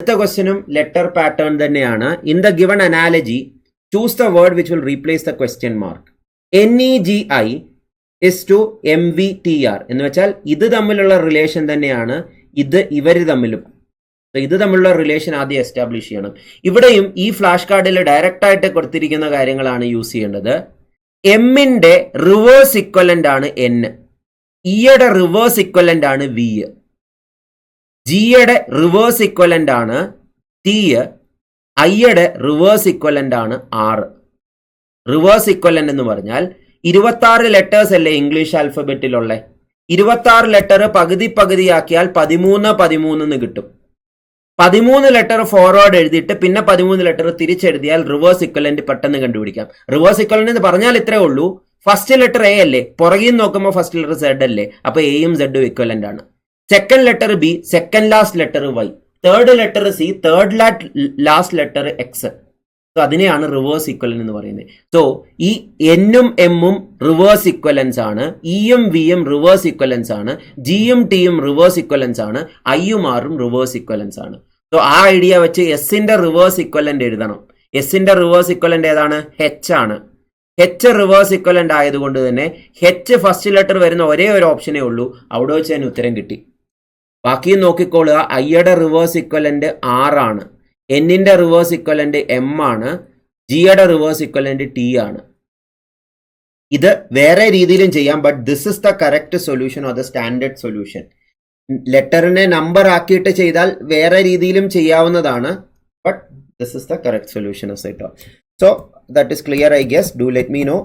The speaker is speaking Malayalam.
അടുത്ത ക്വസ്റ്റ്യനും ലെറ്റർ പാറ്റേൺ തന്നെയാണ്. In the given analogy choose the word which will replace the question mark. NEGI is to MVTR എന്ന് വെച്ചാൽ ഇത് തമ്മിലുള്ള റിലേഷൻ തന്നെയാണ് ഇവർ തമ്മിലും. ഇത് തമ്മിലുള്ള റിലേഷൻ ആദ്യം എസ്റ്റാബ്ലിഷ് ചെയ്യണം. ഇവിടെയും ഈ ഫ്ലാഷ് കാർഡിൽ ഡയറക്റ്റ് ആയിട്ട് കൊടുത്തിരിക്കുന്ന കാര്യങ്ങളാണ് യൂസ് ചെയ്യേണ്ടത്. എമ്മിന്റെ റിവേഴ്സ് ഇക്വലന്റ് ആണ് N, ഇയുടെ റിവേഴ്സ് ഇക്വലന്റ് ആണ് V, ജിയുടെ റിവേഴ്സ് ഇക്വലന്റ് ആണ് T, ഐയുടെ റിവേഴ്സ് ഇക്വലന്റ് ആണ് R. റിവേഴ്സ് ഇക്വലന്റ് എന്ന് പറഞ്ഞാൽ 26 ലെറ്റേഴ്സ് അല്ലേ ഇംഗ്ലീഷ് ആൽഫബറ്റിലുള്ള. 26 ലെറ്റർ പകുതിയാക്കിയാൽ 13 എന്ന് കിട്ടും. 13 ലെറ്റർ ഫോർവേഡ് എഴുതിയിട്ട് പിന്നെ 13 ലെറ്റർ തിരിച്ചെഴുതിയാൽ റിവേഴ്സ് ഇക്വലന്റ് പെട്ടെന്ന് കണ്ടുപിടിക്കാം. റിവേഴ്സ് ഇക്വലന്റ് എന്ന് പറഞ്ഞാൽ ഇത്രേ ഉള്ളൂ. ഫസ്റ്റ് ലെറ്റർ A അല്ലേ, പുറകിൽ നോക്കുമ്പോൾ ഫസ്റ്റ് ലെറ്റർ Z അല്ലേ, അപ്പൊ എയും സെഡും ഇക്വലന്റ് ആണ്. Second letter B, second last letter Y, third letter C, third last letter X. So അതിനെയാണ് റിവേഴ്സ് ഇക്വലന്റ് എന്ന് പറയുന്നത്. സോ ഈ Nഉം Mഉം റിവേഴ്സ് ഇക്വലൻസ് ആണ്, ഇയും വിയും റിവേഴ്സ് ഇക്വലൻസ് ആണ്, ജിയും ടിയും റിവേഴ്സ് ഇക്വലൻസ് ആണ്, ഐയും ആറും റിവേഴ്സ് ഇക്വലൻസ് ആണ്. സോ ആ ഐഡിയ വെച്ച് എസിന്റെ റിവേഴ്സ് ഇക്വലന്റ് എഴുതണം. എസിന്റെ റിവേഴ്സ് ഇക്വലന്റ് ഏതാണ്? H ആണ്. H റിവേഴ്സ് ഇക്വലന്റ് ആയതുകൊണ്ട് തന്നെ H ഫസ്റ്റ് ലെറ്റർ വരുന്ന ഒരേ ഒരു ഓപ്ഷനേ ഉള്ളൂ. അവിടെ വെച്ച് തന്നെ ഉത്തരം കിട്ടി. ബാക്കി നോക്കിക്കോളുക. ഐയുടെ റിവേഴ്സ് ഇക്വലന്റ് R ആണ്, എന്നിന്റെ റിവേഴ്സ് ഇക്വലന്റ് M ആണ്, ജിയുടെ റിവേഴ്സ് ഇക്വലന്റ് T ആണ്. ഇത് വേറെ രീതിയിലും ചെയ്യാം, but this is the correct solution or the standard solution. ലെറ്ററിനെ നമ്പർ ആക്കിയിട്ട് ചെയ്താൽ വേറെ രീതിയിലും ചെയ്യാവുന്നതാണ്, but this is the correct solution. So that is clear I guess. Do let me no.